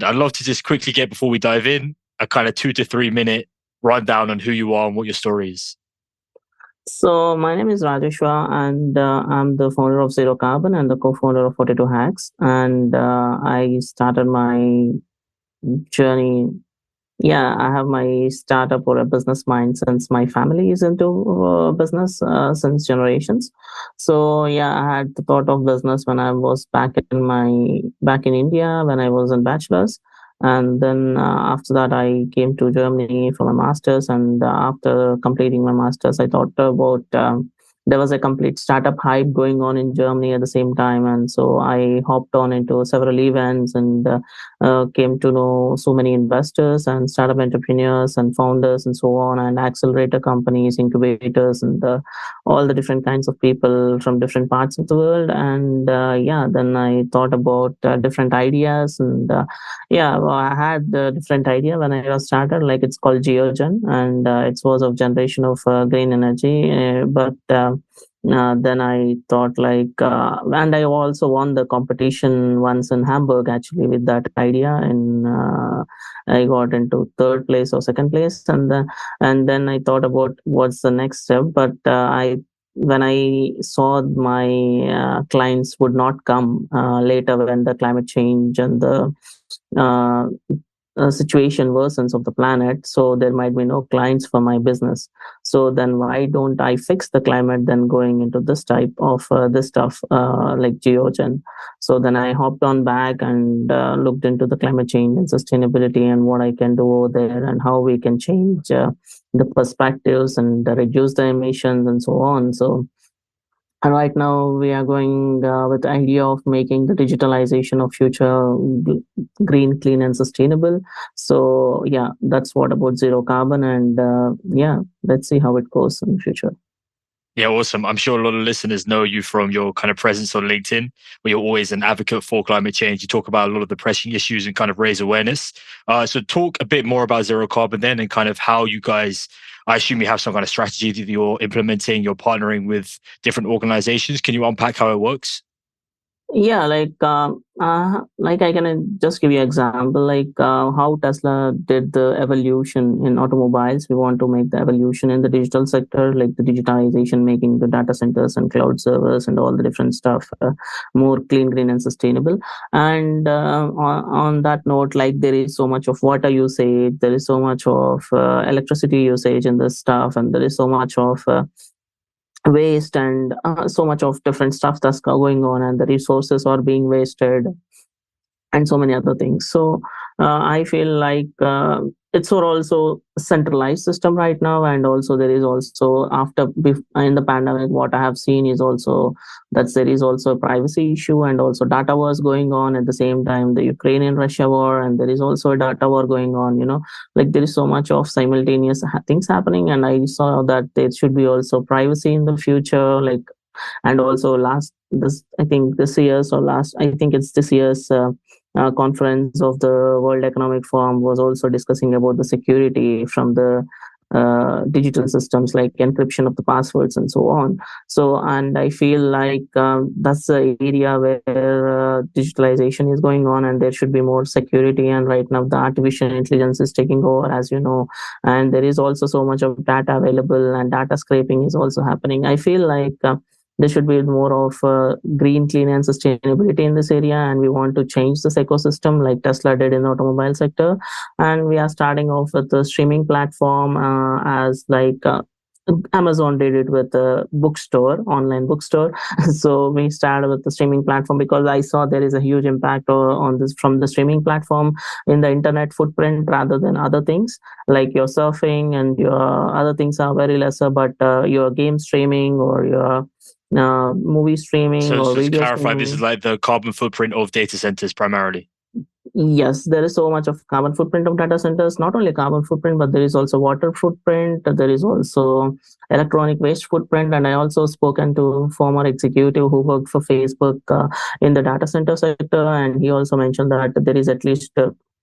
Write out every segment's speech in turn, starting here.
I'd love to just quickly get, before we dive in, a kind of 2 to 3 minute rundown on who you are and what your story is. So my name is Rajeshwar, and I'm the founder of Zero Carbon and the co-founder of 42 Hacks. And I started my journey. Yeah, I have my startup or a business mind since my family is into business since generations. So yeah, I had the thought of business when I was back in India when I was in bachelor's, and then after that I came to Germany for my masters. And after completing my masters, I thought about there was a complete startup hype going on in Germany at the same time, and so I hopped on into several events and came to know so many investors and startup entrepreneurs and founders and so on, and accelerator companies, incubators, and all the different kinds of people from different parts of the world. And yeah, then I thought about different ideas. And yeah, well, I had the different idea when I was started, like it's called Geogen, and it was of generation of green energy. But then I thought and I also won the competition once in Hamburg actually with that idea. And I got into third place or second place. And then I thought about what's the next step. But I when I saw my clients would not come later when the climate change and the uh, situation worsens of the planet, so there might be no clients for my business. So then why don't I fix the climate then going into this type of this stuff like geogen. So then I hopped on back and looked into the climate change and sustainability and what I can do over there and how we can change the perspectives and reduce the emissions and so on. So and right now, we are going with the idea of making the digitalization of future green, clean, and sustainable. So yeah, that's what about zero carbon. And yeah, let's see how it goes in the future. Yeah, awesome. I'm sure a lot of listeners know you from your kind of presence on LinkedIn, where you're always an advocate for climate change. You talk about a lot of the pressing issues and kind of raise awareness. So talk a bit more about zero carbon then, and kind of how you guys, I assume you have some kind of strategy that you're implementing, you're partnering with different organizations. Can you unpack how it works? Yeah, like I can just give you an example, like how Tesla did the evolution in automobiles. We want to make the evolution in the digital sector, like the digitization, making the data centers and cloud servers and all the different stuff more clean, green, and sustainable. And on that note, like there is so much of water usage, there is so much of electricity usage in this stuff, and there is so much of waste and so much of different stuff that's going on, and the resources are being wasted and so many other things. So I feel like it's for also a centralized system right now. And also there is also in the pandemic, what I have seen is also that there is also a privacy issue and also data wars going on at the same time, the Ukrainian Russia war, and there is also a data war going on, like there is so much of simultaneous things happening. And I saw that there should be also privacy in the future, like. And also last this I think this year's or last I think it's this year's conference of the World Economic Forum was also discussing about the security from the digital systems, like encryption of the passwords and so on. So, and I feel like that's the area where digitalization is going on, and there should be more security. And right now, the artificial intelligence is taking over, as you know, and there is also so much of data available, and data scraping is also happening. I feel like there should be more of green, clean, and sustainability in this area, and we want to change this ecosystem like Tesla did in the automobile sector. And we are starting off with the streaming platform as like Amazon did it with a bookstore, online bookstore. So we started with the streaming platform because I saw there is a huge impact on this from the streaming platform in the internet footprint rather than other things. Like your surfing and your other things are very lesser, but your game streaming or your movie streaming So or to video clarify, this is streaming. like the carbon footprint of data centers primarily. Yes, there is so much of carbon footprint of data centers. Not only carbon footprint, but there is also water footprint. There is also electronic waste footprint. And I also spoken to former executive who worked for Facebook in the data center sector, and he also mentioned that there is at least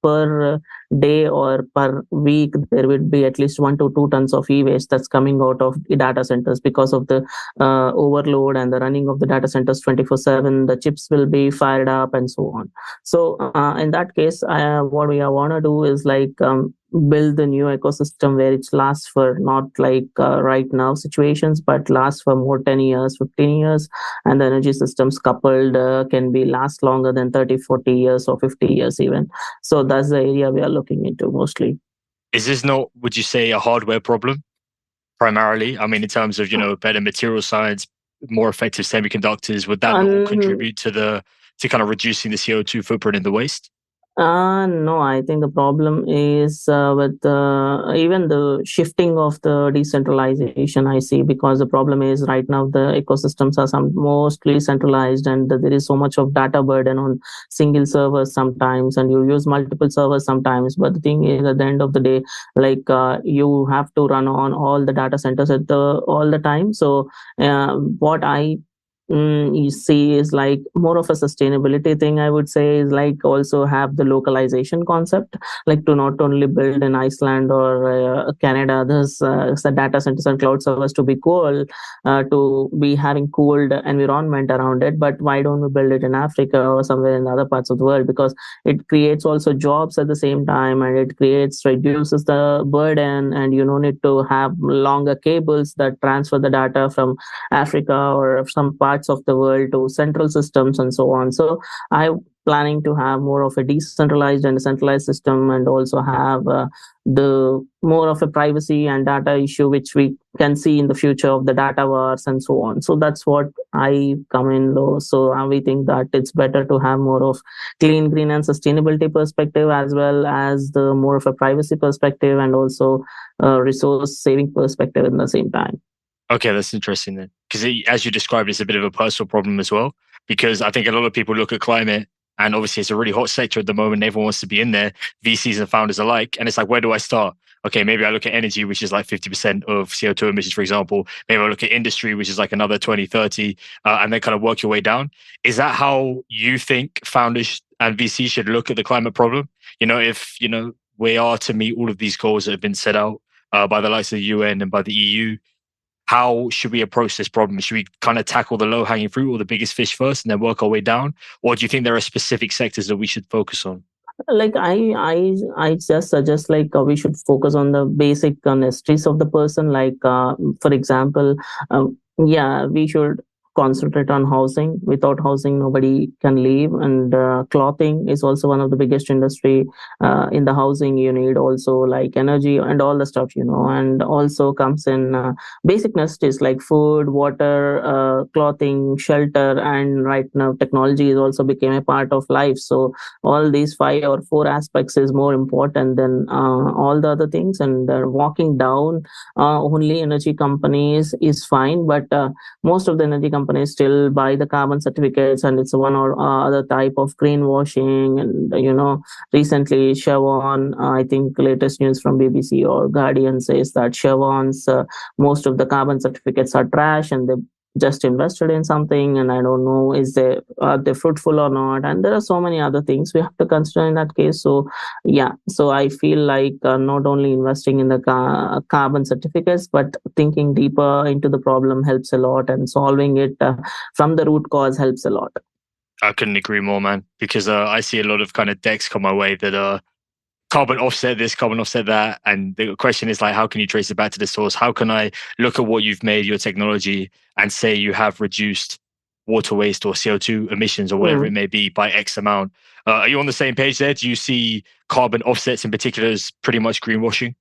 per day or per week there would be at least 1 to 2 tons of e-waste that's coming out of the data centers because of the overload and the running of the data centers 24/7. The chips will be fired up and so on. So in that case, what we want to do is like build the new ecosystem where it lasts for not like right now situations, but lasts for more 10 years, 15 years, and the energy systems coupled can be last longer than 30, 40 years or 50 years even. So that's the area we are looking into mostly. Is this not, would you say, a hardware problem primarily? I mean, in terms of, better material science, more effective semiconductors, would that not all And contribute to kind of reducing the CO2 footprint in the waste? no, I think the problem is with even the shifting of the decentralization. I see because the problem is right now the ecosystems are some mostly centralized, and there is so much of data burden on single servers sometimes, and you use multiple servers sometimes. But the thing is, at the end of the day, like you have to run on all the data centers at the all the time. So what I you see is like more of a sustainability thing. I would say is like also have the localization concept, like to not only build in Iceland or Canada there's the data centers and cloud servers to be cool, to be having cooled environment around it, but why don't we build it in Africa or somewhere in other parts of the world, because it creates also jobs at the same time, and it creates reduces the burden, and you don't need to have longer cables that transfer the data from Africa or some parts of the world to central systems and so on. So I'm planning to have more of a decentralized and centralized system, and also have the more of a privacy and data issue which we can see in the future of the data wars and so on. So that's what I come in low. So we think that it's better to have more of clean, green, and sustainability perspective, as well as the more of a privacy perspective, and also resource saving perspective in the same time. Okay, that's interesting then. Because as you described, it's a bit of a personal problem as well. Because I think a lot of people look at climate, and obviously it's a really hot sector at the moment. Everyone wants to be in there, VCs and founders alike. And it's like, where do I start? Okay, maybe I look at energy, which is like 50% of CO2 emissions, for example. Maybe I look at industry, which is like another 20, 30, and then kind of work your way down. Is that how you think founders and VCs should look at the climate problem? If, we are to meet all of these goals that have been set out by the likes of the UN and by the EU, how should we approach this problem? Should we kind of tackle the low hanging fruit or the biggest fish first and then work our way down? Or do you think there are specific sectors that we should focus on? Like I just suggest like we should focus on the basic necessities of the person, like for example, yeah, we should concentrate on housing. Without housing nobody can live, and clothing is also one of the biggest industry. In the housing you need also like energy and all the stuff, and also comes in basic necessities like food, water, clothing, shelter, and right now technology is also became a part of life. So all these 5 or 4 aspects is more important than all the other things, and walking down only energy companies is fine, but most of the energy companies still buy the carbon certificates, and it's one or other type of greenwashing. And recently Chevron, I think latest news from BBC or Guardian says that Chevron's most of the carbon certificates are trash, and they just invested in something, and I don't know is they are they fruitful or not, and there are so many other things we have to consider in that case. So yeah, so I feel like not only investing in the carbon certificates, but thinking deeper into the problem helps a lot, and solving it from the root cause helps a lot. I couldn't agree more, man, because I see a lot of kind of decks come my way that are carbon offset this, carbon offset that. And the question is like, how can you trace it back to the source? How can I look at what you've made, your technology, and say you have reduced water waste or CO2 emissions or whatever it Hmm. may be by X amount? Are you on the same page there? Do you see carbon offsets in particular as pretty much greenwashing?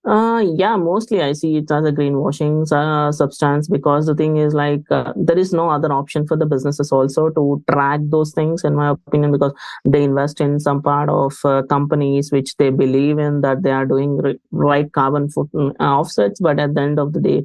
Yeah, mostly I see it as a greenwashing substance, because the thing is like there is no other option for the businesses also to track those things, in my opinion, because they invest in some part of companies which they believe in that they are doing right carbon foot offsets, but at the end of the day,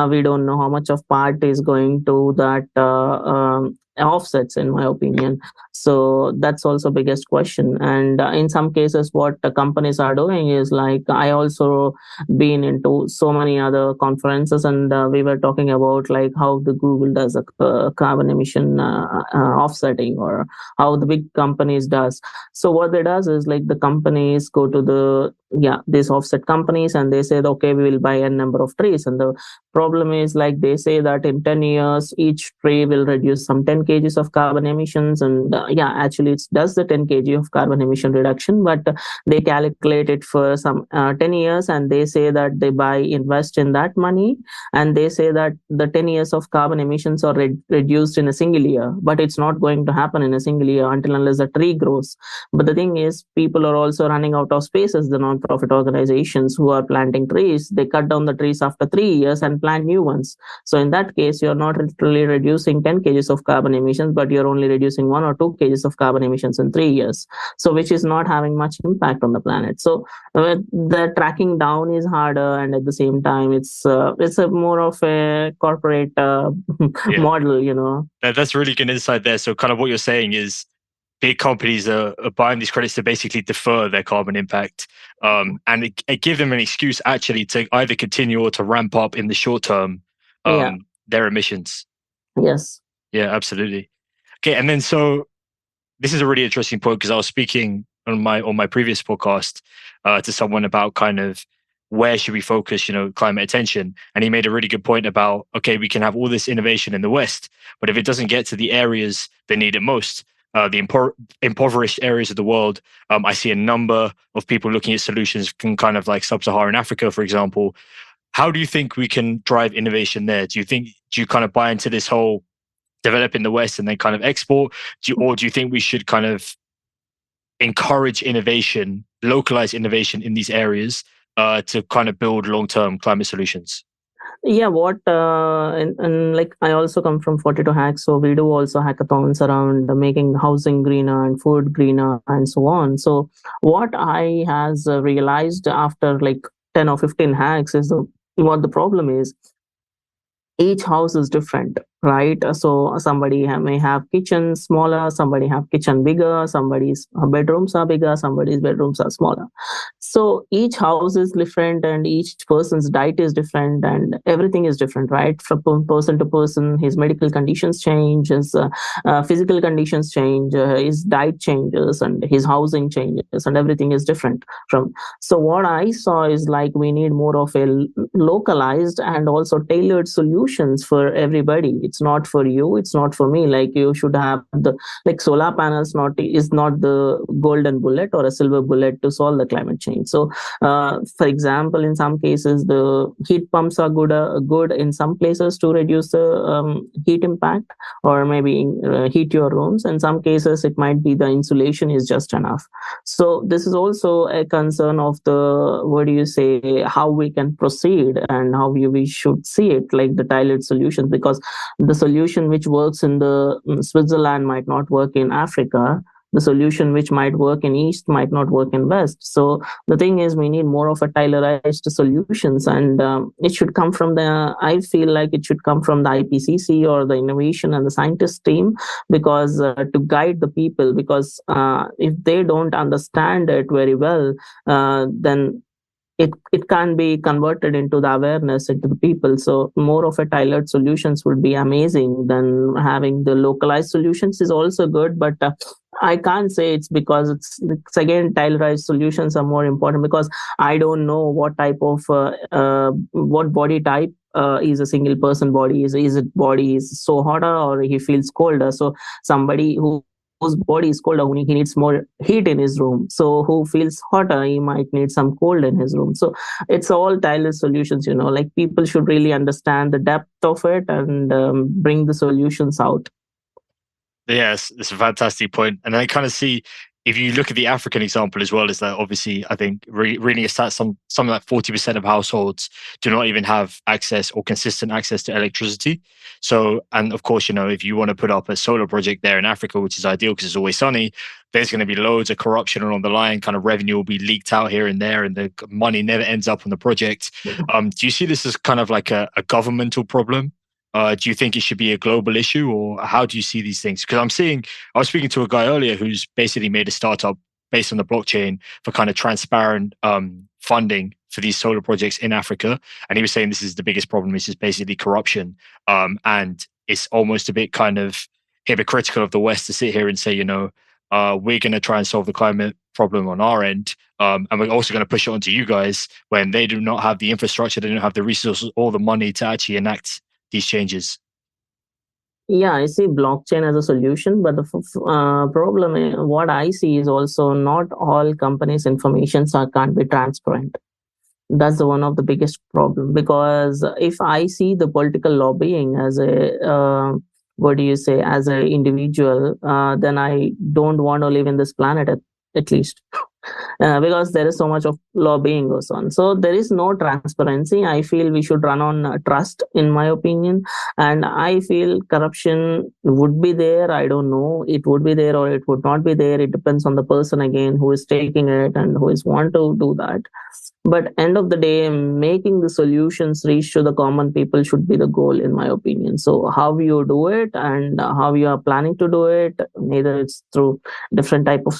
we don't know how much of part is going to that offsets, in my opinion. So that's also biggest question. And in some cases, what the companies are doing is like, I also been into so many other conferences, and we were talking about like how the Google does a carbon emission offsetting, or how the big companies does. So what they does is like, the companies go to the, yeah, these offset companies, and they say, okay, we will buy a number of trees. And the problem is like, they say that in 10 years each tree will reduce some 10 kgs of carbon emissions. And yeah, actually it does the 10 kg of carbon emission reduction, but they calculate it for some 10 years, and they say that they buy invest in that money, and they say that the 10 years of carbon emissions are reduced in a single year. But it's not going to happen in a single year until unless the tree grows. But the thing is, people are also running out of spaces. The non-profit organizations who are planting trees, they cut down the trees after 3 years and plant new ones. So in that case, you're not literally reducing 10 kgs of carbon emissions, but you're only reducing 1 or 2 kgs of carbon emissions in 3 years. So which is not having much impact on the planet. So the tracking down is harder, and at the same time, it's a more of a corporate Yeah, model, you know. that's really good insight there. So kind of what you're saying is big companies are buying these credits to basically defer their carbon impact, and it give them an excuse actually to either continue or to ramp up in the short term Yeah. their emissions. Yes. Yeah, absolutely. Okay, and then so this is a really interesting point because I was speaking on my previous podcast to someone about kind of where should we focus, climate attention, and he made a really good point about, okay, we can have all this innovation in the West, but if it doesn't get to the areas that need it most, the impoverished areas of the world, I see a number of people looking at solutions from kind of like sub-Saharan Africa, for example. How do you think we can drive innovation there? Do you kind of buy into this whole develop in the West and then kind of export? Or do you think we should kind of encourage innovation, localize innovation in these areas to kind of build long-term climate solutions? Yeah, what and like, I also come from 42 hacks, so we do also hackathons around making housing greener and food greener and so on. So what I has realized after like 10 or 15 hacks is what the problem is. Each house is different, right? So somebody may have kitchen smaller, somebody have kitchen bigger, somebody's bedrooms are bigger, somebody's bedrooms are smaller. So each house is different, and each person's diet is different, and everything is different, right? From person to person, his medical conditions change, his physical conditions change, his diet changes, and his housing changes, and everything is different from. So what I saw is like, we need more of a localized and also tailored solutions for everybody. It's not for you, it's not for me. Like, you should have the, like, solar panels not the golden bullet or a silver bullet to solve the climate change. So for example, in some cases the heat pumps are good in some places to reduce the heat impact, or maybe heat your rooms. In some cases it might be the insulation is just enough. So this is also a concern of the, what do you say, how we can proceed and how we should see it, like the tailored solutions, because the solution which works in the Switzerland might not work in Africa. The solution which might work in East might not work in West. So the thing is, we need more of a tailorized solutions, and it should come from the, I feel like it should come from the IPCC or the innovation and the scientist team, because to guide the people, because if they don't understand it very well, then it can be converted into the awareness into the people. So more of a tailored solutions would be amazing than having the localized solutions is also good, but I can't say it's because it's again, tailorized solutions are more important, because I don't know what type of what body type is a single person body. Is it body is so hotter or he feels colder? So somebody whose body is colder, he needs more heat in his room. So who feels hotter, he might need some cold in his room. So it's all tailored solutions, like, people should really understand the depth of it and bring the solutions out. Yes, it's a fantastic point. And I kind of see, if you look at the African example as well, is that obviously I think reading a stat, something like 40% of households do not even have access or consistent access to electricity. So, and of course, if you want to put up a solar project there in Africa, which is ideal because it's always sunny, there's going to be loads of corruption along the line. Kind of revenue will be leaked out here and there, and the money never ends up on the project. Do you see this as kind of like a governmental problem? Do you think it should be a global issue, or how do you see these things? Because I was speaking to a guy earlier who's basically made a startup based on the blockchain for kind of transparent funding for these solar projects in Africa, and he was saying this is the biggest problem, which is basically corruption, and it's almost a bit kind of hypocritical of the West to sit here and say, we're going to try and solve the climate problem on our end, and we're also going to push it onto you guys when they do not have the infrastructure, they don't have the resources or the money to actually enact these changes. Yeah, I see blockchain as a solution, but the problem, what I see is also not all companies' informations can't be transparent. That's the one of the biggest problem, because if I see the political lobbying as a what do you say, as an individual, then I don't want to live in this planet, at least. Because there is so much of lobbying goes on, so there is no transparency. I feel we should run on trust, in my opinion. And I feel corruption would be there, I don't know, it would be there or it would not be there. It depends on the person again who is taking it and who is want to do that. But end of the day, making the solutions reach to the common people should be the goal, in my opinion. So how you do it and how you are planning to do it, either it's through different type of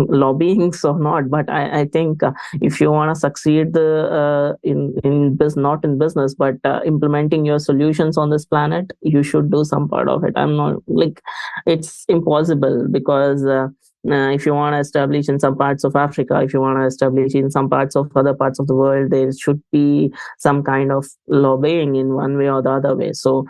lobbyings or not, but I think if you want to succeed in business, not in business, but implementing your solutions on this planet, you should do some part of it. I'm not like, it's impossible, because if you want to establish in some parts of Africa, if you want to establish in some parts of other parts of the world, there should be some kind of lobbying in one way or the other way. So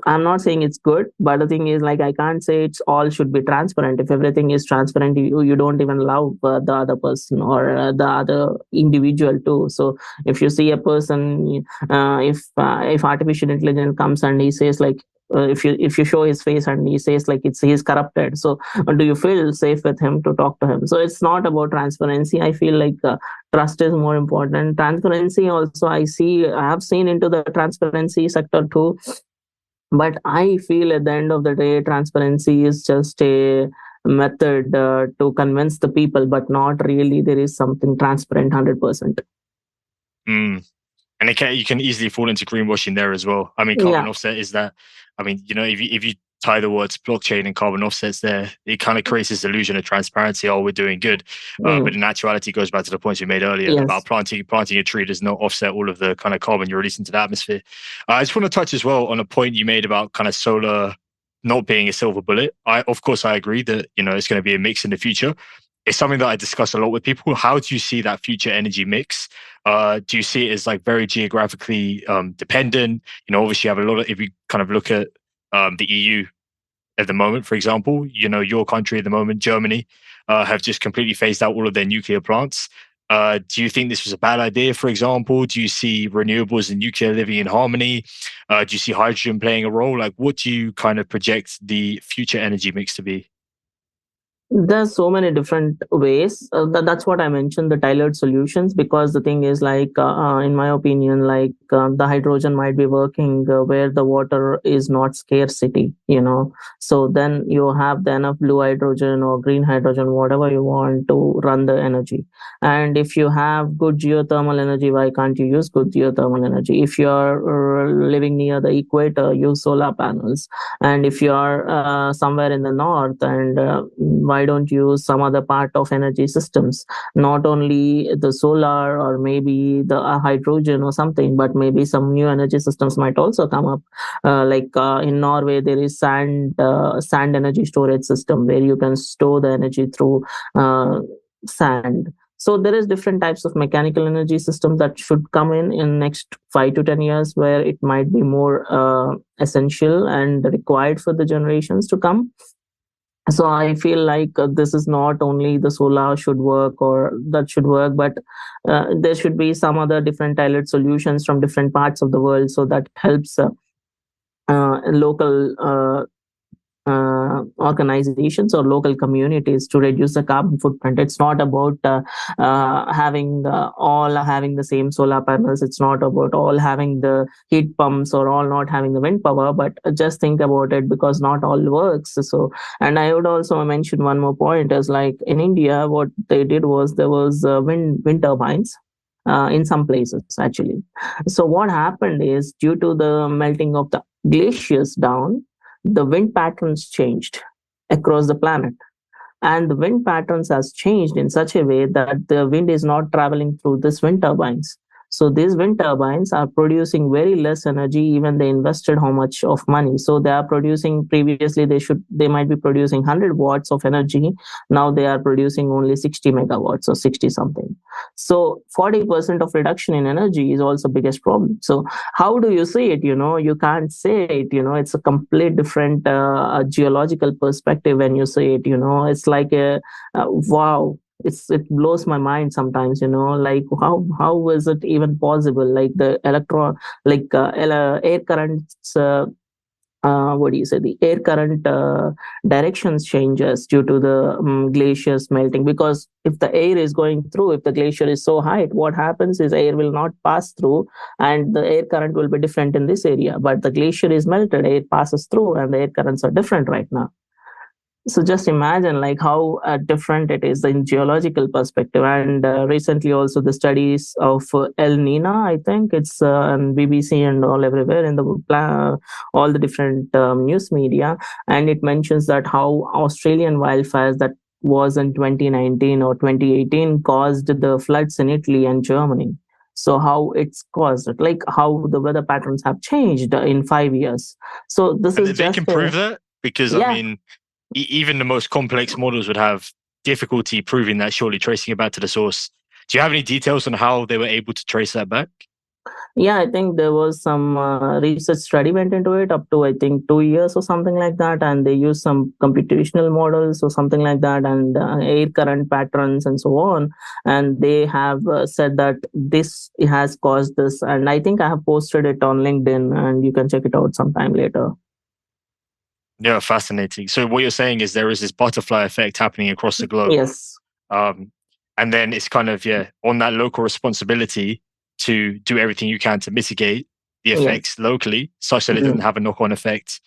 I'm not saying it's good, but the thing is, like, I can't say it's all should be transparent. If everything is transparent, you don't even love the other person or the other individual too. So if you see a person, if artificial intelligence comes and he says like, if you show his face and he says like he's corrupted, so do you feel safe with him to talk to him? So it's not about transparency. I feel like trust is more important. Transparency also, I have seen into the transparency sector too, but I feel at the end of the day, transparency is just a method to convince the people, but not really there is something transparent 100%. Mm. And you can easily fall into greenwashing there as well. I mean, carbon Yeah. offset is that. I mean, if you tie the words blockchain and carbon offsets there, it kind of creates this illusion of transparency. Oh, we're doing good, but in actuality, it goes back to the points you made earlier about Yes. planting a tree does not offset all of the kind of carbon you're releasing to the atmosphere. I just want to touch as well on a point you made about kind of solar not being a silver bullet. Of course, I agree that it's going to be a mix in the future. It's something that I discuss a lot with people. How do you see that future energy mix? Do you see it as like very geographically dependent? Obviously, you have a lot of, if you kind of look at the EU at the moment, for example, your country at the moment, Germany, have just completely phased out all of their nuclear plants. Do you think this was a bad idea, for example? Do you see renewables and nuclear living in harmony? Do you see hydrogen playing a role? Like, what do you kind of project the future energy mix to be? There's so many different ways. That's what I mentioned, the tailored solutions, because the thing is like, in my opinion, like the hydrogen might be working where the water is not scarcity, so then you have the enough blue hydrogen or green hydrogen, whatever you want to run the energy. And if you have good geothermal energy, why can't you use good geothermal energy? If you're living near the equator, use solar panels. And if you are somewhere in the north, and why don't you use some other part of energy systems, not only the solar or maybe the hydrogen or something, but maybe some new energy systems might also come up. Like in Norway, there is sand energy storage system where you can store the energy through sand. So there is different types of mechanical energy systems that should come in next 5 to 10 years, where it might be more essential and required for the generations to come. So I feel like this is not only the solar should work or that should work, but there should be some other different tailored solutions from different parts of the world, so that helps local organizations or local communities to reduce the carbon footprint. It's not about having all having the same solar panels. It's not about all having the heat pumps or all not having the wind power, but just think about it, because not all works. So, and I would also mention one more point, is like in India, what they did was there was wind turbines in some places actually. So what happened is, due to the melting of the glaciers down, the wind patterns changed across the planet, and the wind patterns has changed in such a way that the wind is not traveling through these wind turbines. So these wind turbines are producing very less energy, even they invested how much of money. So they are producing, previously they might be producing 100 watts of energy, now they are producing only 60 megawatts or 60 something. So 40% of reduction in energy is also biggest problem. So how do you see it? You can't say it. It's a complete different geological perspective when you say it. It's like a wow. It blows my mind sometimes. Like how is it even possible? Like the electron, like air currents. What do you say, the air current directions changes due to the glaciers melting, because if the air is going through, if the glacier is so high, what happens is air will not pass through, and the air current will be different in this area. But the glacier is melted, air passes through, and the air currents are different right now. So just imagine like how different it is in geological perspective. And recently also the studies of El Nina, I think it's on BBC and all everywhere in the all the different news media, and it mentions that how Australian wildfires that was in 2019 or 2018 caused the floods in Italy and Germany. So how it's caused it, like how the weather patterns have changed in 5 years. So this And is they just can prove that because, I yeah. mean, even the most complex models would have difficulty proving that, surely tracing it back to the source. Do you have any details on how they were able to trace that back? Yeah, I think there was some research study went into it up to I think 2 years or something like that, and they used some computational models or something like that, and air current patterns and so on, and they have said that this has caused this, and I think I have posted it on LinkedIn, and you can check it out sometime later. Yeah, fascinating. So what you're saying is there is this butterfly effect happening across the globe. Yes, Um, and then it's kind of, yeah, on that local responsibility to do everything you can to mitigate the yes, effects locally, such that it doesn't mm, have a knock-on effect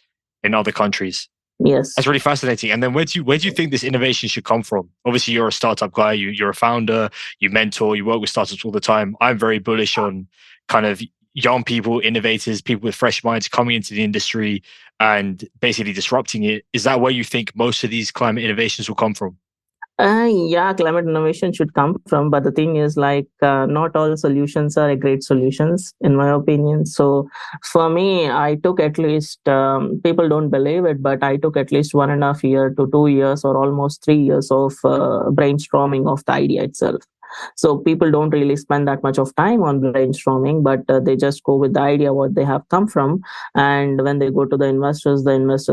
in other countries. That's yes. really fascinating. And then where do you think this innovation should come from? Obviously, you're a startup guy, you're a founder, you mentor, you work with startups all the time. I'm very bullish on kind of young people, innovators, people with fresh minds coming into the industry and basically disrupting it. Is that where you think most of these climate innovations will come from? Yeah, climate innovation should come from, but the thing is, like, not all solutions are great solutions, in my opinion. So, for me, I took at least, people don't believe it, but I took at least 1.5 year to 2 years or almost 3 years of brainstorming of the idea itself. So people don't really spend that much of time on brainstorming, but they just go with the idea what they have come from. And when they go to the investors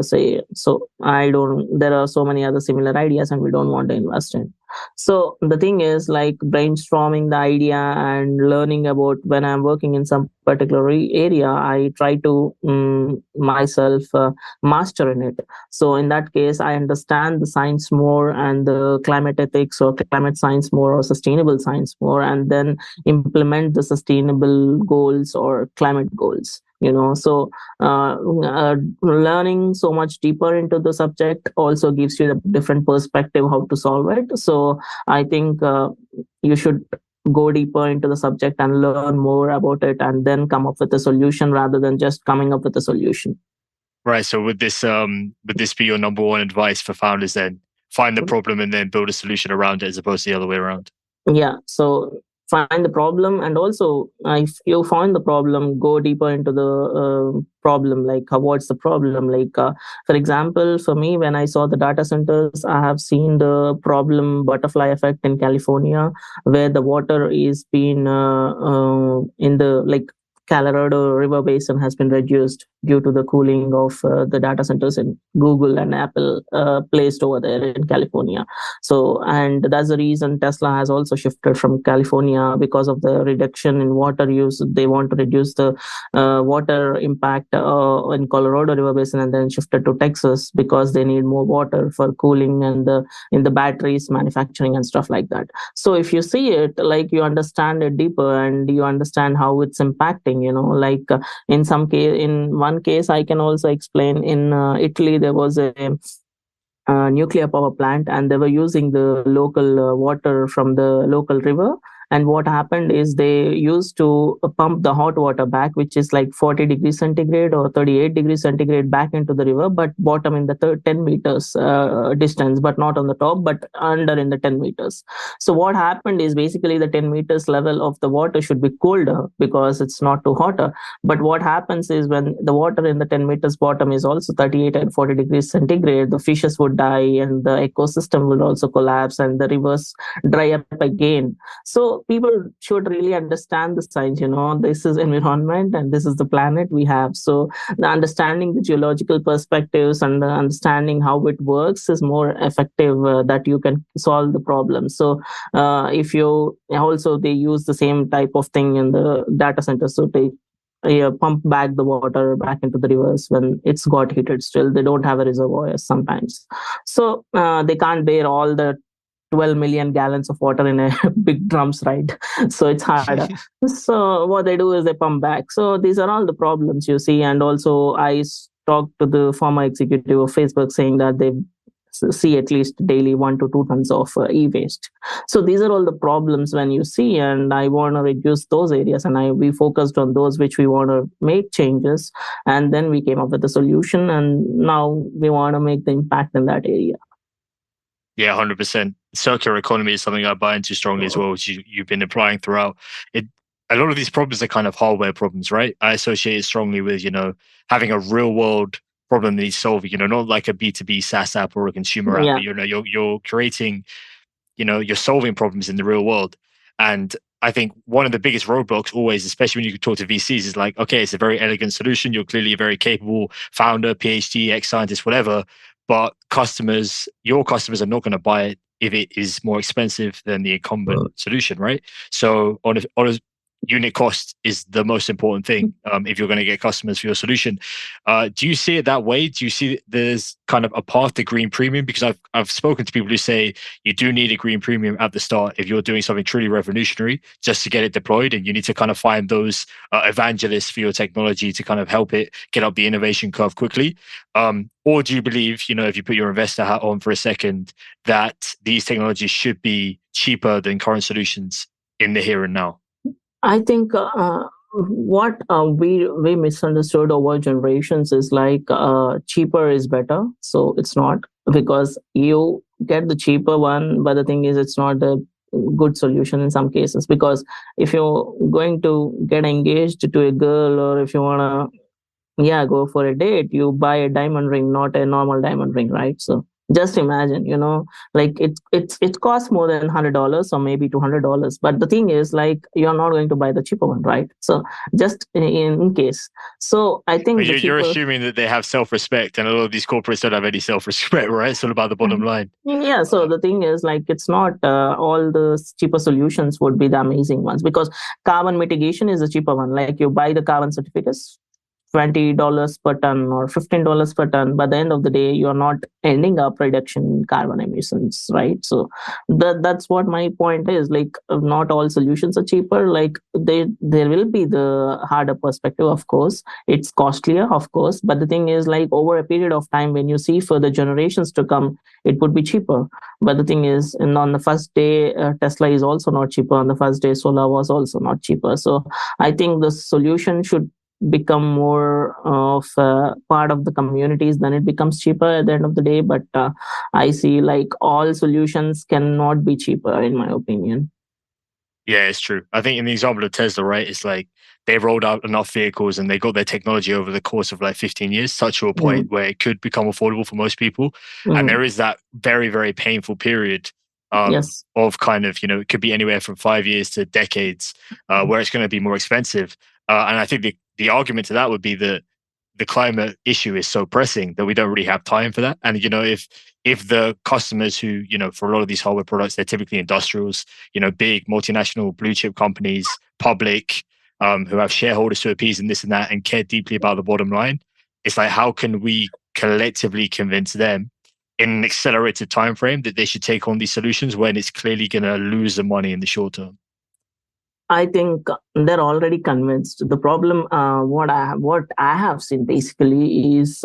say, so I don't, there are so many other similar ideas and we don't want to invest in. So the thing is, like, brainstorming the idea and learning about, when I'm working in some particular area, I try to myself master in it. So in that case, I understand the science more and the climate ethics or climate science more or sustainable science more, and then implement the sustainable goals or climate goals. So learning so much deeper into the subject also gives you a different perspective how to solve it. So I think you should go deeper into the subject and learn more about it and then come up with a solution rather than just coming up with a solution. Right. So would this be your number one advice for founders then? Find the problem and then build a solution around it as opposed to the other way around. Yeah, so find the problem, and also if you find the problem, go deeper into the problem, like what's the problem, like for example, for me, when I saw the data centers, I have seen the problem butterfly effect in California, where the water is being in the, like, Colorado River Basin has been reduced due to the cooling of the data centers in Google and Apple placed over there in California. So, and that's the reason Tesla has also shifted from California, because of the reduction in water use. They want to reduce the water impact in Colorado River Basin, and then shifted to Texas because they need more water for cooling and in the batteries manufacturing and stuff like that. So if you see it, like, you understand it deeper and you understand how it's impacting. Like in some case, in one case, I can also explain. In Italy, there was a nuclear power plant, and they were using the local water from the local river, And what happened is they used to pump the hot water back, which is like 40 degrees centigrade or 38 degrees centigrade, back into the river, but bottom in the 10 meters distance, but not on the top, but under in the 10 meters. So what happened is basically the 10 meters level of the water should be colder because it's not too hotter. But what happens is when the water in the 10 meters bottom is also 38 and 40 degrees centigrade, the fishes would die and the ecosystem will also collapse and the rivers dry up again. So people should really understand the science. This is environment and this is the planet we have. So the understanding the geological perspectives and understanding how it works is more effective, that you can solve the problem. So if you also, they use the same type of thing in the data center. So they pump back the water back into the rivers when it's got heated. Still they don't have a reservoir sometimes, so they can't bear all the 12 million gallons of water in a big drums, right? So it's harder. So what they do is they pump back. So these are all the problems you see. And also talked to the former executive of Facebook saying that they see at least daily 1 to 2 tons of e-waste. So these are all the problems when you see, and I want to reduce those areas, and we focused on those which we want to make changes, and then we came up with a solution, and now we want to make the impact in that area. Yeah, 100%. Circular economy is something I buy into strongly as well, which you've been applying throughout. It A lot of these problems are kind of hardware problems, right? I associate it strongly with, having a real world problem that needs solving, not like a B2B SaaS app or a consumer app, Yeah. but you're creating, you're solving problems in the real world. And I think one of the biggest roadblocks always, especially when you talk to VCs, is like, okay, it's a very elegant solution. You're clearly a very capable founder, PhD, ex-scientist, whatever. But your customers are not going to buy it if it is more expensive than the incumbent solution, right? So on a unit cost is the most important thing if you're going to get customers for your solution. Do you see it that way? Do you see there's kind of a path to green premium? Because I've spoken to people who say you do need a green premium at the start if you're doing something truly revolutionary just to get it deployed, and you need to kind of find those evangelists for your technology to kind of help it get up the innovation curve quickly. Or do you believe, if you put your investor hat on for a second, that these technologies should be cheaper than current solutions in the here and now? I think what we misunderstood over generations is like cheaper is better. So it's not, because you get the cheaper one, but the thing is it's not a good solution in some cases, because if you're going to get engaged to a girl, or if you want to go for a date, you buy a diamond ring, not a normal diamond ring, right? So just imagine, like it costs more than $100 or maybe $200, but the thing is, like, you're not going to buy the cheaper one, right? So just in case. So I But think the you're cheaper. assuming that they have self-respect, and a lot of these corporates don't have any self-respect, right? It's all about the bottom line. Yeah, so the thing is, like, it's not all the cheaper solutions would be the amazing ones, because carbon mitigation is the cheaper one. Like, you buy the carbon certificates, $20 per ton or $15 per ton. By the end of the day, you're not ending up reduction in carbon emissions, right? So that's what my point is. Like, not all solutions are cheaper. Like, there will be the harder perspective, of course. It's costlier, of course. But the thing is, like, over a period of time, when you see for the generations to come, it would be cheaper. But the thing is, and on the first day, Tesla is also not cheaper. On the first day, solar was also not cheaper. So I think the solution should become more of part of the communities, then it becomes cheaper at the end of the day. But I see, like, all solutions cannot be cheaper, in my opinion. Yeah, it's true. I think in the example of Tesla, right, it's like they rolled out enough vehicles and they got their technology over the course of like 15 years, such to a point Mm. where it could become affordable for most people. And Mm. there is that very, very painful period Yes. of kind of, it could be anywhere from 5 years to decades where it's going to be more expensive. And I think the argument to that would be that the climate issue is so pressing that we don't really have time for that. And if the customers who, for a lot of these hardware products, they're typically industrials, big multinational blue chip companies, public, who have shareholders to appease and this and that, and care deeply about the bottom line. It's like, how can we collectively convince them in an accelerated time frame that they should take on these solutions when it's clearly going to lose the money in the short term? I think they're already convinced. The problem, what I have seen basically is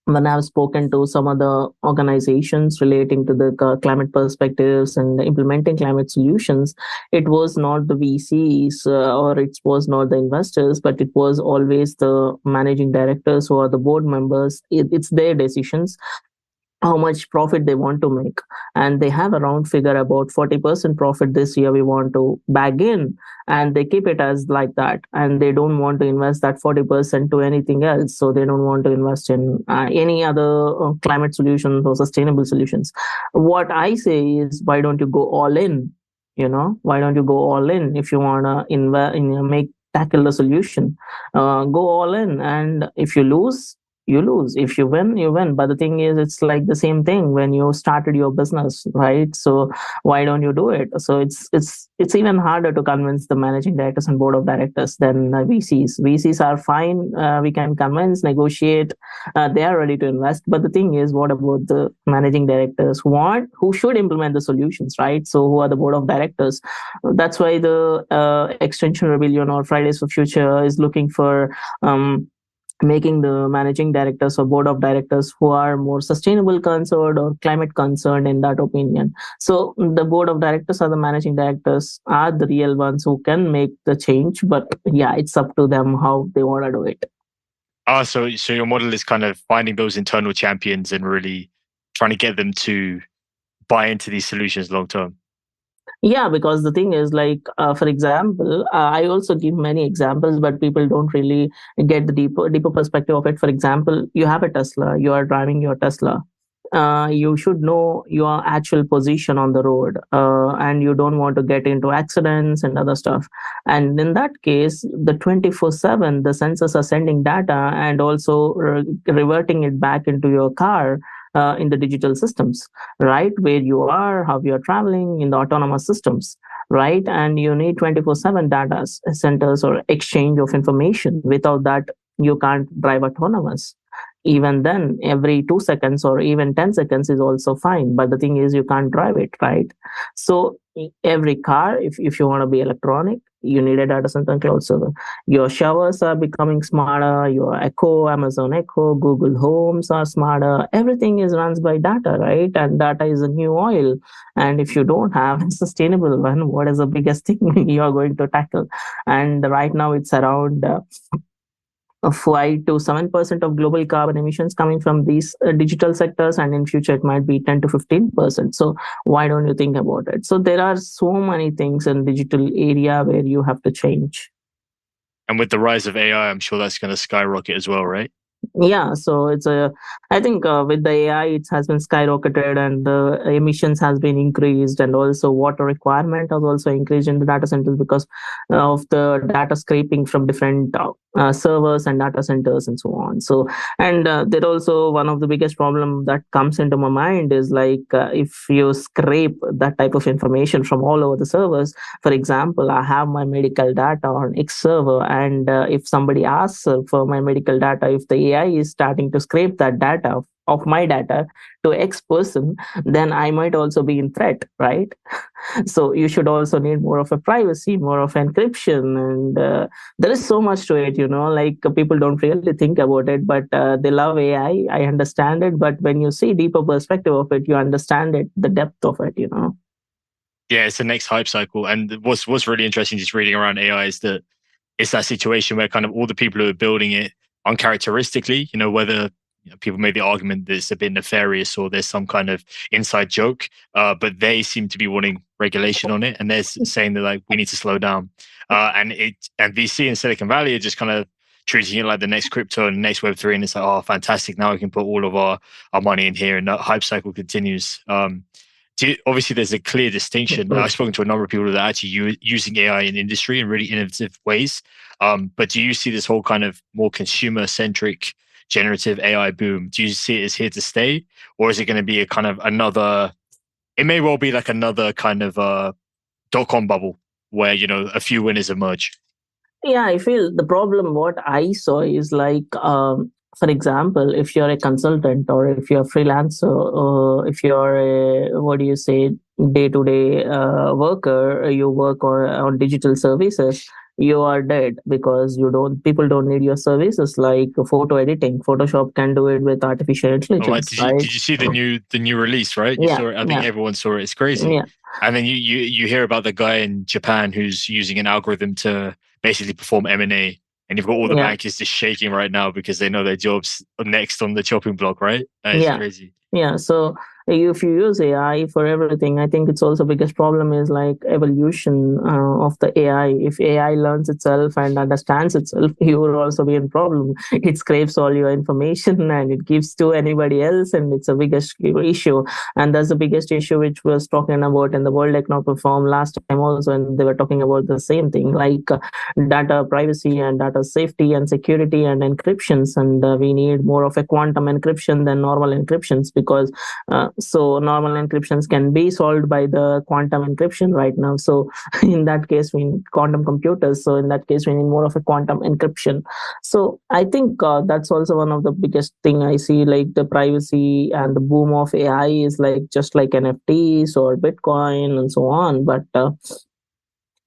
when I've spoken to some other organizations relating to the climate perspectives and implementing climate solutions, it was not the VCs or it was not the investors, but it was always the managing directors who are the board members. It's their decisions how much profit they want to make, and they have a round figure about 40% profit this year we want to bag in, and they keep it as like that, and they don't want to invest that 40% to anything else. So they don't want to invest in any other climate solutions or sustainable solutions. What I say is, why don't you go all in? Why don't you go all in if you want to invest in make tackle the solution? Go all in, and if you lose, you lose. If you win, you win. But the thing is, it's like the same thing when you started your business, right? So why don't you do it? So it's even harder to convince the managing directors and board of directors than VCs are fine. We can convince, negotiate. They are ready to invest. But the thing is, what about the managing directors who should implement the solutions, right? So who are the board of directors? That's why the Extension Rebellion or Fridays for Future is looking for making the managing directors or board of directors who are more sustainable concerned or climate concerned in that opinion. So the board of directors or the managing directors are the real ones who can make the change, but yeah, it's up to them how they want to do it. So your model is kind of finding those internal champions and really trying to get them to buy into these solutions long term. Yeah, because the thing is, like, for example, I also give many examples, but people don't really get the deeper perspective of it. For example, you have a Tesla, you are driving your Tesla. You should know your actual position on the road, and you don't want to get into accidents and other stuff. And in that case, the 24/7, the sensors are sending data and also reverting it back into your car in the digital systems, right? Where you are, how you are traveling in the autonomous systems, right? And you need 24/7 data centers or exchange of information. Without that, you can't drive autonomous. Even then, every 2 seconds or even 10 seconds is also fine. But the thing is, you can't drive it, right? So every car, if you want to be electronic, you need a data center and cloud server. Your showers are becoming smarter. Your Echo, Amazon Echo, Google Homes are smarter. Everything is runs by data, right? And data is a new oil. And if you don't have a sustainable one, what is the biggest thing you are going to tackle? And right now, it's around 5 to 7% of global carbon emissions coming from these digital sectors, and in future it might be 10 to 15%. So why don't you think about it? So there are so many things in digital area where you have to change. And with the rise of AI, I'm sure that's going to skyrocket as well, right? Yeah, so it's a I think with the AI it has been skyrocketed, and the emissions has been increased, and also water requirement has also increased in the data centers because of the data scraping from different servers and data centers and so on. So, and there also one of the biggest problem that comes into my mind is like if you scrape that type of information from all over the servers. For example, I have my medical data on X server, and if somebody asks for my medical data, if the AI is starting to scrape that data of my data to X person, then I might also be in threat, right? So you should also need more of a privacy, more of encryption, and there is so much to it. Like people don't really think about it, but they love AI. I understand it, but when you see deeper perspective of it, you understand it, the depth of it. Yeah, it's the next hype cycle. And what's really interesting just reading around AI is that it's that situation where kind of all the people who are building it uncharacteristically, whether people made the argument that it's a bit nefarious or there's some kind of inside joke, but they seem to be wanting regulation on it, and they're saying that like we need to slow down. And VC in Silicon Valley are just kind of treating it like the next crypto and the next Web3, and it's like, oh, fantastic! Now we can put all of our money in here, and that hype cycle continues. Obviously, there's a clear distinction. I've spoken to a number of people that are actually using AI in industry in really innovative ways. But do you see this whole kind of more consumer centric generative AI boom? Do you see it as here to stay, or is it going to be a kind of another? It may well be like another kind of dot-com bubble where a few winners emerge. Yeah, I feel the problem what I saw is like, for example, if you're a consultant or if you're a freelancer, or if you're a, what do you say, day-to-day worker, you work on digital services. you are dead, because you don't people don't need your services. Like photo editing, Photoshop can do it with artificial Oh, like, intelligence, right? did you see the new release? Right, you Yeah, saw it. I think yeah, everyone saw it. It's crazy. yeah, And then you hear about the guy in Japan who's using an algorithm to basically perform M&A, and you've got all the yeah. bankers just shaking right now because they know their jobs are next on the chopping block. Right, that is Yeah, crazy. yeah. So if you use AI for everything, I think it's also biggest problem is like evolution of the AI. If AI learns itself and understands itself, you will also be in problem. It scrapes all your information and it gives to anybody else, and it's a biggest issue. And that's the biggest issue which was talking about in the World Economic Forum last time also, and they were talking about the same thing, like data privacy and data safety and security and encryptions. And we need more of a quantum encryption than normal encryptions, because so normal encryptions can be solved by the quantum encryption right now. So in that case we need quantum computers, so in that case we need more of a quantum encryption. So I think that's also one of the biggest thing I see, like the privacy and the boom of AI is like just like NFTs or Bitcoin and so on. But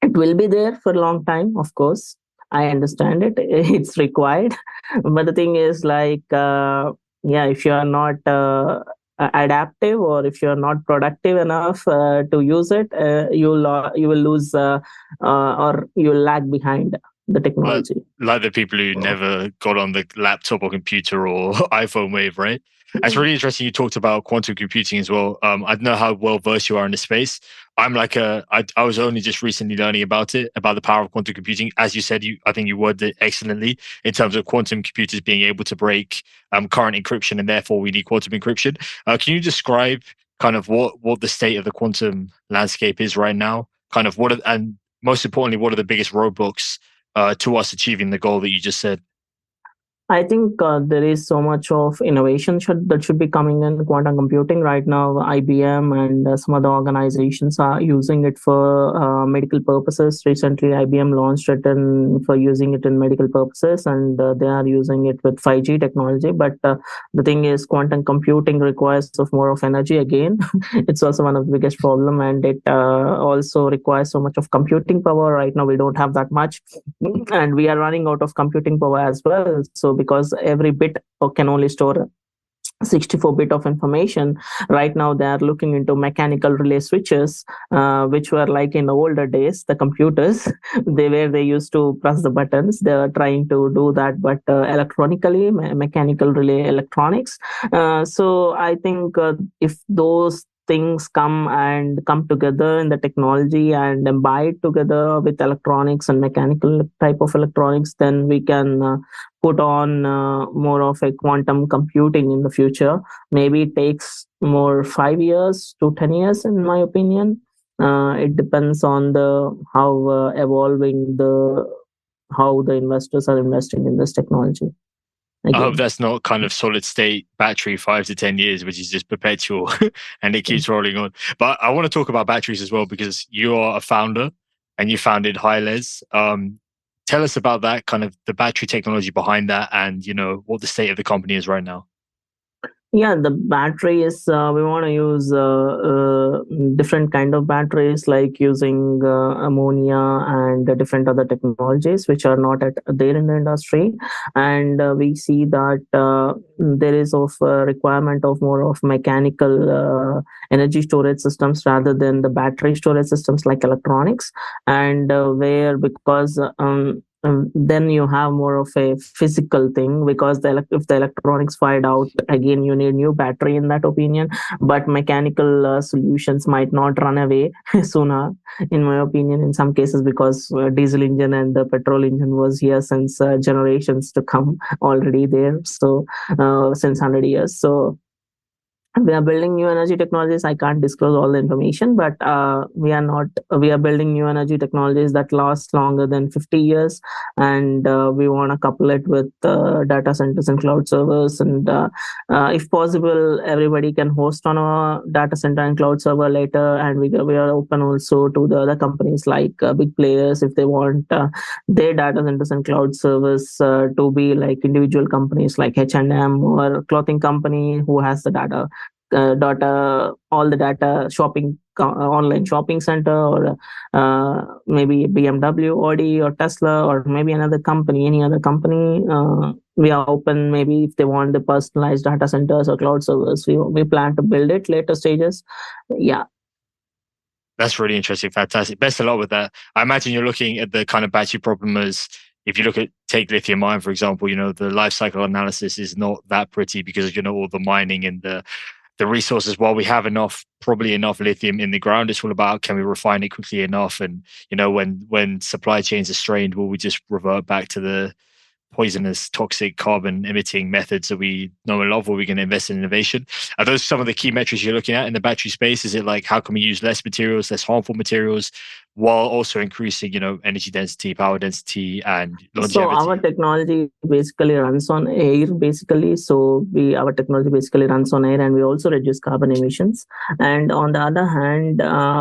it will be there for a long time, of course. I understand it. It's required. But the thing is like, yeah, if you are not adaptive, or if you are not productive enough to use it, you will lose, or you'll lag behind the like technology. like the people who never got on the laptop or computer or iPhone wave, right? That's really interesting. You talked about quantum computing as well. I don't know how well versed you are in the space. I was only just recently learning about it, about the power of quantum computing. As you said, I think you worded it excellently in terms of quantum computers being able to break current encryption, and therefore we need quantum encryption. Can you describe kind of what the state of the quantum landscape is right now? Kind of and most importantly, what are the biggest roadblocks to us achieving the goal that you just said? I think there is so much of innovation that should be coming in quantum computing right now. IBM and some other organizations are using it for medical purposes. Recently, IBM launched it for using it in medical purposes, and they are using it with 5G technology. But the thing is, quantum computing requires of more of energy again. It's also one of the biggest problem, and it also requires so much of computing power. Right now, we don't have that much, and we are running out of computing power as well. So because every bit can only store 64-bit of information. Right now they are looking into mechanical relay switches, which were like in the older days the computers. They used to press the buttons. They are trying to do that, but electronically, mechanical relay electronics. So I think if those things come together in the technology and imbibe together with electronics and mechanical type of electronics, then we can put on more of a quantum computing in the future. Maybe it takes more 5 years to 10 years, in my opinion. It depends on the how evolving the how the investors are investing in this technology I hope again. that's not kind of solid state battery 5 to 10 years, which is just perpetual and it keeps rolling on. But I want to talk about batteries as well because you are a founder and you founded Highles. Tell us about that, kind of the battery technology behind that, and what the state of the company is right now. Yeah, the battery is we want to use different kind of batteries, like using ammonia and different other technologies which are not there in the industry. And we see that there is of requirement of more of mechanical energy storage systems rather than the battery storage systems like electronics. And where because then you have more of a physical thing, because if the electronics fired out again, you need new battery in that opinion. But mechanical solutions might not run away sooner, in my opinion, in some cases, because diesel engine and the petrol engine was here since generations to come, already there, so since 100 years. So we are building new energy technologies. I can't disclose all the information, but we are building new energy technologies that last longer than 50 years. And we want to couple it with data centers and cloud servers. And if possible, everybody can host on a data center and cloud server later. And we are open also to the other companies, like big players, if they want their data centers and cloud servers to be like individual companies like H&M or clothing company who has the data data, all the data shopping, online shopping center, or maybe BMW, Audi, or Tesla, or maybe another company, any other company. We are open. Maybe if they want the personalized data centers or cloud servers, we plan to build it later stages. Yeah. That's really interesting. Fantastic. Best of luck with that. I imagine you're looking at the kind of battery problem as if you look at take lithium ion, for example, the life cycle analysis is not that pretty because all the mining and the resources. While we have probably enough lithium in the ground, it's all about can we refine it quickly enough? And when supply chains are strained, will we just revert back to the poisonous, toxic, carbon emitting methods that we know and love, or are we going to invest in innovation? Are those some of the key metrics you're looking at in the battery space? Is it like how can we use less materials, less harmful materials, while also increasing, energy density, power density, and So our longevity? technology basically runs on air, basically. So our technology basically runs on air, and we also reduce carbon emissions. And on the other hand,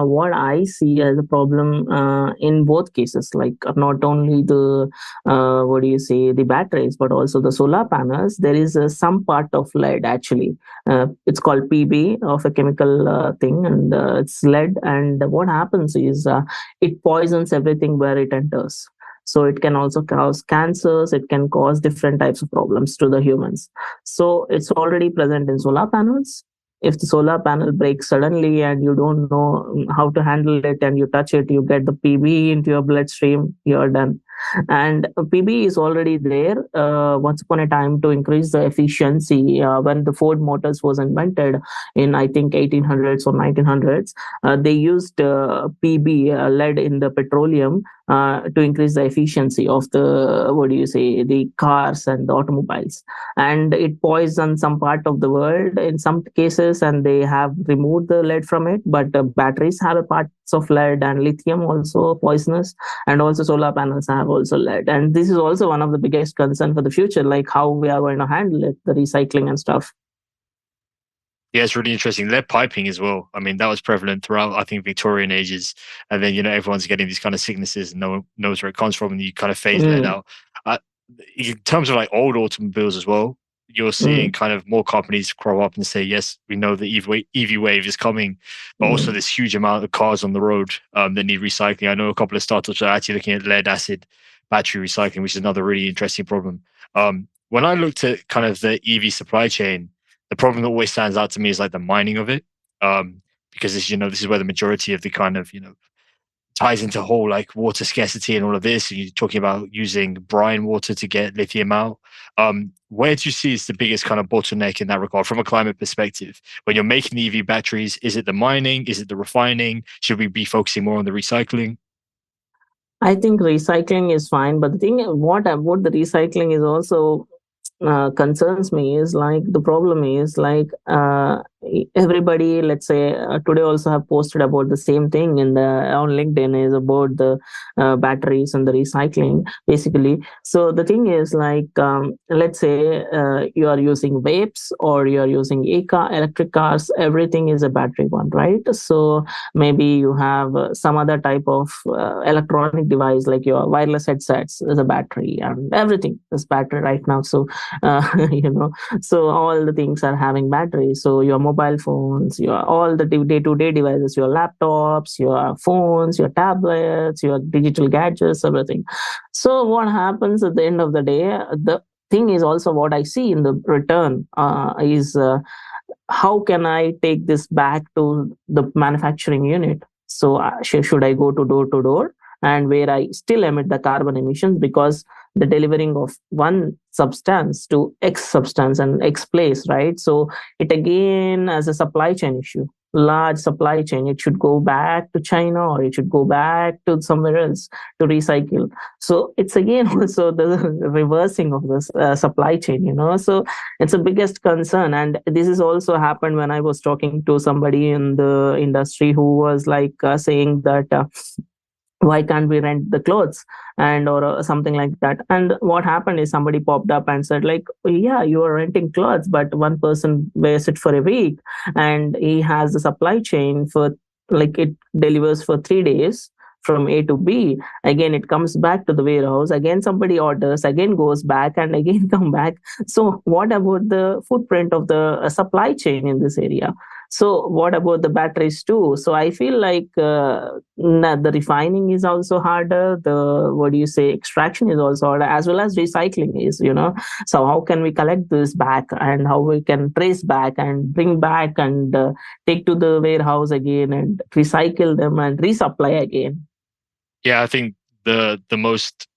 what I see as a problem in both cases, like not only the what do you say, the batteries, but also the solar panels, there is some part of lead actually. It's called PB of a chemical thing, and it's lead. And what happens is it poisons everything where it enters. So it can also cause cancers, it can cause different types of problems to the humans. So it's already present in solar panels. If the solar panel breaks suddenly and you don't know how to handle it and you touch it, you get the PB into your bloodstream, you're done. And PB is already there once upon a time to increase the efficiency. When the Ford Motors was invented in, I think, 1800s or 1900s, they used PB, lead in the petroleum, to increase the efficiency of the, what do you say, the cars and the automobiles. And it poisons some part of the world in some cases, and they have removed the lead from it. But batteries have a parts of lead, and lithium also poisonous, and also solar panels have also lead. And this is also one of the biggest concern for the future, like how we are going to handle it, the recycling and stuff. Yeah, it's really interesting. Lead piping as well. I mean, that was prevalent throughout, I think, Victorian ages. And then, everyone's getting these kind of sicknesses and no one knows where it comes from. And you kind of phase lead Mm, out. Uh, in terms of like old automobiles as well, you're seeing mm, kind of more companies crop up and say, yes, we know the EV wave is coming, but also mm. this huge amount of cars on the road that need recycling. I know a couple of startups are actually looking at lead acid battery recycling, which is another really interesting problem. When I looked at kind of the EV supply chain, the problem that always stands out to me is like the mining of it, because this is where the majority of the kind of ties into whole like water scarcity and all of this. And you're talking about using brine water to get lithium out. Where do you see is the biggest kind of bottleneck in that regard from a climate perspective? When you're making the EV batteries, is it the mining? Is it the refining? Should we be focusing more on the recycling? I think recycling is fine, but the thing what about the recycling is also concerns me is like the problem is like everybody, let's say, today also have posted about the same thing in the on LinkedIn is about the batteries and the recycling basically. So the thing is like let's say you are using vapes or you are using electric cars, everything is a battery one, right? So maybe you have some other type of electronic device like your wireless headsets is a battery, and everything is battery right now. So you know, so all the things are having batteries. So your mobile phones, your all the day-to-day devices, your laptops, your phones, your tablets, your digital gadgets, everything. So what happens at the end of the day, the thing is also what I see in the return is how can I take this back to the manufacturing unit? So should I go to door and where I still emit the carbon emissions, because the delivering of one substance to X substance and X place, right? So it again as a supply chain issue, large supply chain. It should go back to China or it should go back to somewhere else to recycle. So it's again also the reversing of this supply chain, So it's a biggest concern. And this is also happened when I was talking to somebody in the industry who was like saying that why can't we rent the clothes and or something like that. And what happened is somebody popped up and said like, yeah, you are renting clothes, but one person wears it for a week and he has the supply chain for like it delivers for 3 days from A to B, again it comes back to the warehouse, again somebody orders, again goes back, and again come back. So what about the footprint of the supply chain in this area? So what about the batteries too? So I feel like the refining is also harder, the, what do you say, extraction is also harder, as well as recycling is, so how can we collect this back, and how we can trace back and bring back and take to the warehouse again and recycle them and resupply again? Yeah, I think the most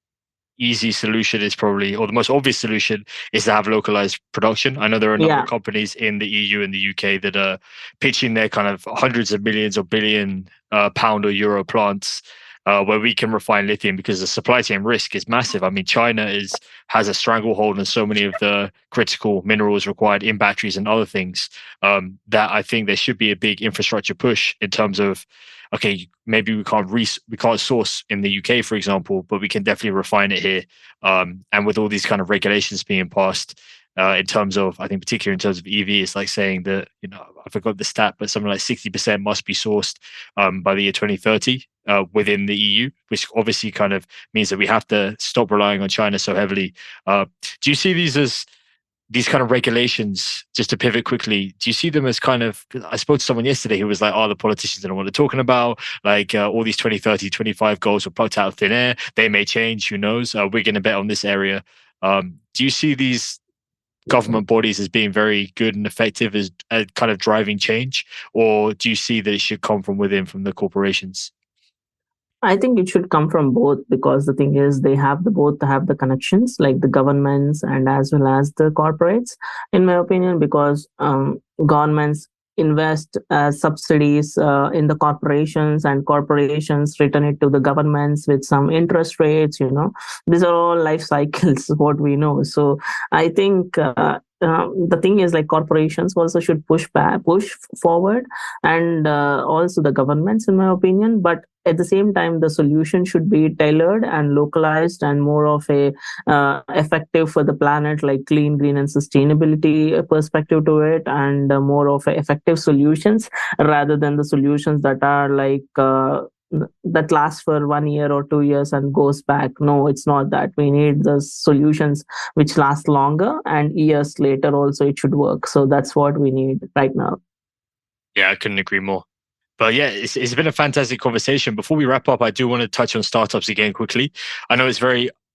easy solution is probably, or the most obvious solution is to have localized production. I know there are a number of Yeah. companies in the EU and the UK that are pitching their kind of hundreds of millions or billion pound or euro plants where we can refine lithium, because the supply chain risk is massive. I mean, China has a stranglehold on so many of the critical minerals required in batteries and other things, that I think there should be a big infrastructure push in terms of, okay, maybe we can't source in the UK, for example, but we can definitely refine it here. And with all these kind of regulations being passed, in terms of, I think particularly in terms of EV, it's like saying that, I forgot the stat, but something like 60% must be sourced by the year 2030 within the EU, which obviously kind of means that we have to stop relying on China so heavily. Do you see these kind of regulations, just to pivot quickly, do you see them as kind of, I spoke to someone yesterday who was like, oh, the politicians don't know what they're talking about. Like all these 2030, 25 goals were plucked out of thin air. They may change, who knows? We're going to bet on this area. Do you see these government bodies as being very good and effective as kind of driving change? Or do you see that it should come from within, from the corporations? I think it should come from both, because the thing is they have the both have the connections, like the governments and as well as the corporates, in my opinion, because governments invest subsidies in the corporations, and corporations return it to the governments with some interest rates. These are all life cycles what we know. So I think the thing is, like, corporations also should push forward, and also the governments, in my opinion. But at the same time, the solution should be tailored and localized and more of a effective for the planet, like clean, green, and sustainability perspective to it, and more of effective solutions, rather than the solutions that are like that last for 1 year or 2 years and goes back. No, it's not that. We need the solutions which last longer, and years later also it should work. So that's what we need right now. Yeah, I couldn't agree more. But yeah, it's been a fantastic conversation. Before we wrap up, I do want to touch on startups again quickly. I know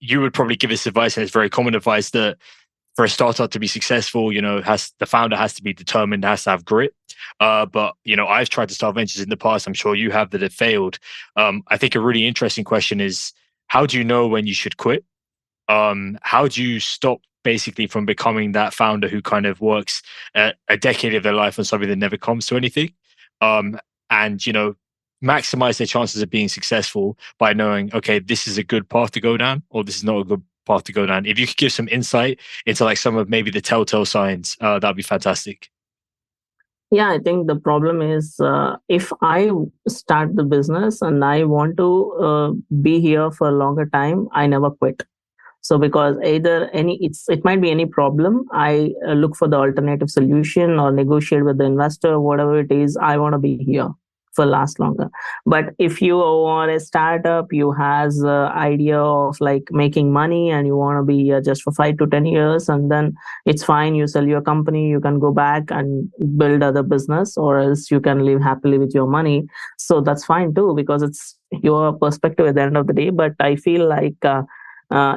you would probably give this advice, and it's very common advice, that for a startup to be successful, the founder has to be determined, has to have grit. But I've tried to start ventures in the past. I'm sure you have, that have failed. I think a really interesting question is, how do you know when you should quit? How do you stop basically from becoming that founder who kind of works a decade of their life on something that never comes to anything? Um, and maximize their chances of being successful by knowing, okay, this is a good path to go down, or this is not a good path to go down. If you could give some insight into like some of maybe the telltale signs, that'd be fantastic. Yeah, I think the problem is, if I start the business and I want to be here for a longer time, I never quit. So because either it might be any problem, I look for the alternative solution or negotiate with the investor, whatever it is. I want to be here for last longer. But if you are a startup, you has a idea of like making money, and you want to be here just for 5 to 10 years, and then it's fine. You sell your company, you can go back and build other business, or else you can live happily with your money. So that's fine too, because it's your perspective at the end of the day. But I feel like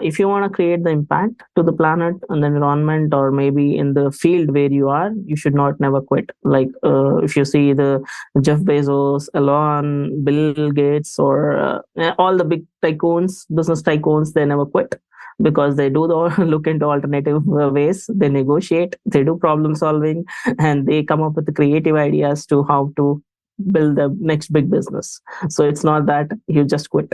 if you want to create the impact to the planet and the environment, or maybe in the field where you are, you should not never quit. Like if you see the Jeff Bezos, Elon, Bill Gates, or all the big tycoons, business tycoons, they never quit, because they do look into alternative ways. They negotiate, they do problem solving, and they come up with the creative ideas to how to build the next big business. So it's not that you just quit.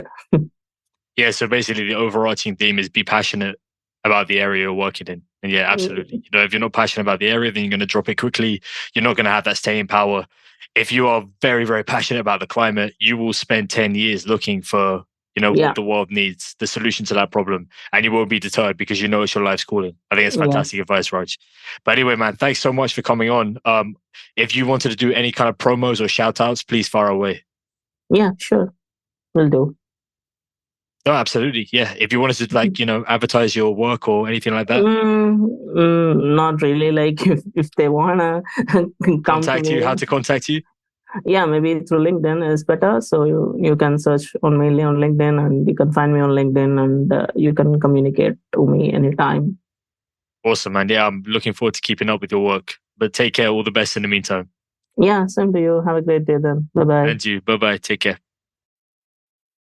Yeah, so basically the overarching theme is be passionate about the area you're working in. And yeah, absolutely. If you're not passionate about the area, then you're going to drop it quickly. You're not going to have that staying power. If you are very, very passionate about the climate, you will spend 10 years looking for, Yeah. what the world needs, the solution to that problem. And you won't be deterred because you know it's your life's calling. I think it's fantastic advice, Raj. But anyway, man, thanks so much for coming on. If you wanted to do any kind of promos or shout outs, please fire away. Yeah, sure. Will do. No, absolutely. Yeah. If you wanted to like, advertise your work or anything like that, Not really. Like if they wanna come to contact you, me, how to contact you. yeah, maybe through LinkedIn is better. So you can search on mainly on LinkedIn, and you can find me on LinkedIn, and you can communicate to me anytime. Awesome, man. Yeah, I'm looking forward to keeping up with your work. But take care. All the best in the meantime. Yeah, same to you. Have a great day then. Bye bye. And you. Bye bye. Take care.